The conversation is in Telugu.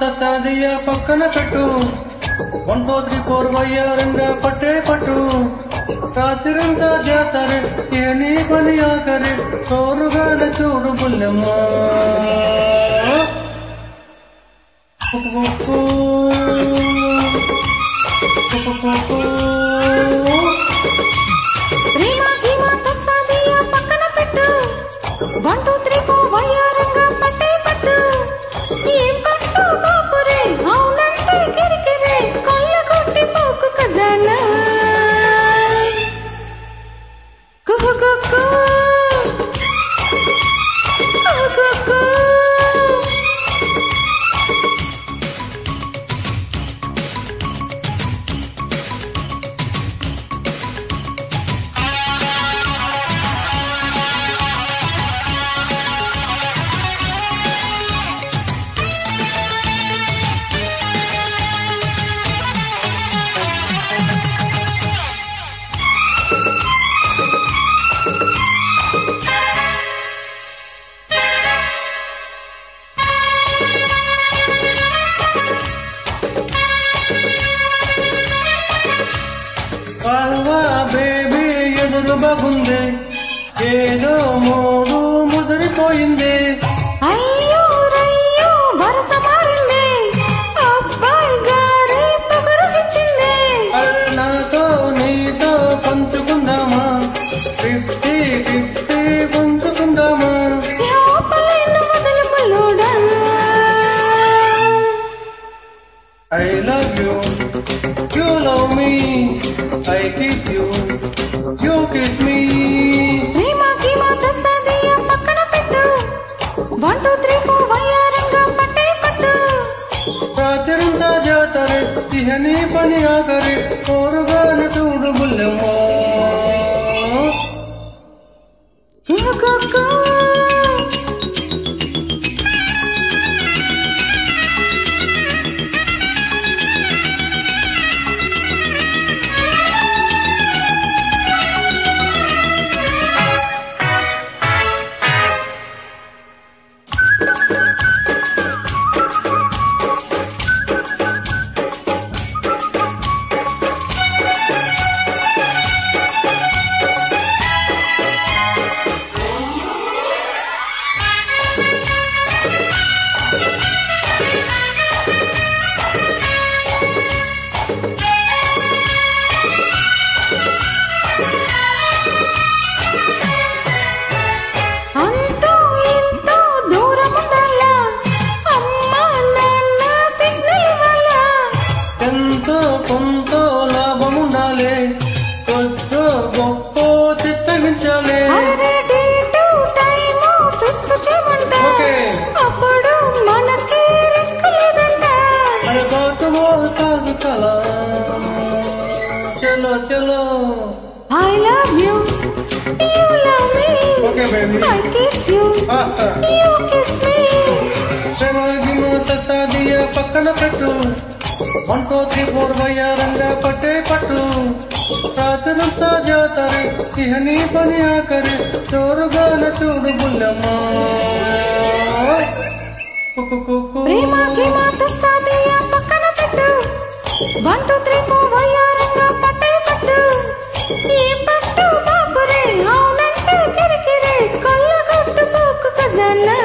తసాదియ పక్కన పెట్టు 1 2 3 4 వయ్యారంగా పట్టే పట్టు రాత్రంతా జాతరే ఏ నీ పని ఆఖరి తోరుగానే చూడు బుల్లెమ్మ బేబీ ఎదురు బాగుంది ఏదో మూడు ముదిరిపోయింది అయ్యో రయ్యో వరస మారింది అబ్బాయి గారి పొగరుకిచ్చింది నాతో నీతో పంచుకుందామా 50-50 పంచుకుందామా లోపలైన మొదలు ముల్లోడా I love you, you love me I kiss you, you kiss me ప్రేమకి మాత సాదియ పక్కన పెట్టు 1 2 3 4 వయ్యారంగా పట్టే పట్టు రాత్రంతా జాతరే ఇహ నీ పని ఆఖరి కోరుగానే చూడు బుల్లెమ్మ కొంతో లాభముండాలి కొద్దో గొప్ప చిత్తగించాలి అప్పుడు మనకి రిస్క్ లేదంట అరే గౌతమో కాదు కలా చలో చలో I love you, you love me. Okay baby, I kiss you, you kiss me. ప్రేమకి మాత సాదియ పక్కన పెట్టు 1 2 3 4 వయ్యారంగా పట్టే పట్టు రాత్రంతా జాతరే ఇహ నీ పని ఆఖరి చోరుగానే చూడు బుల్లెమ్మ ప్రేమకి మాత సాదియ పక్కన పెట్టు 1 2 3 4 వయ్యారంగా పట్టే పట్టు ఈ పట్టు బాబురే అవునంటే కిరికిరే కొల్లగొట్టు పోకు ఖజానా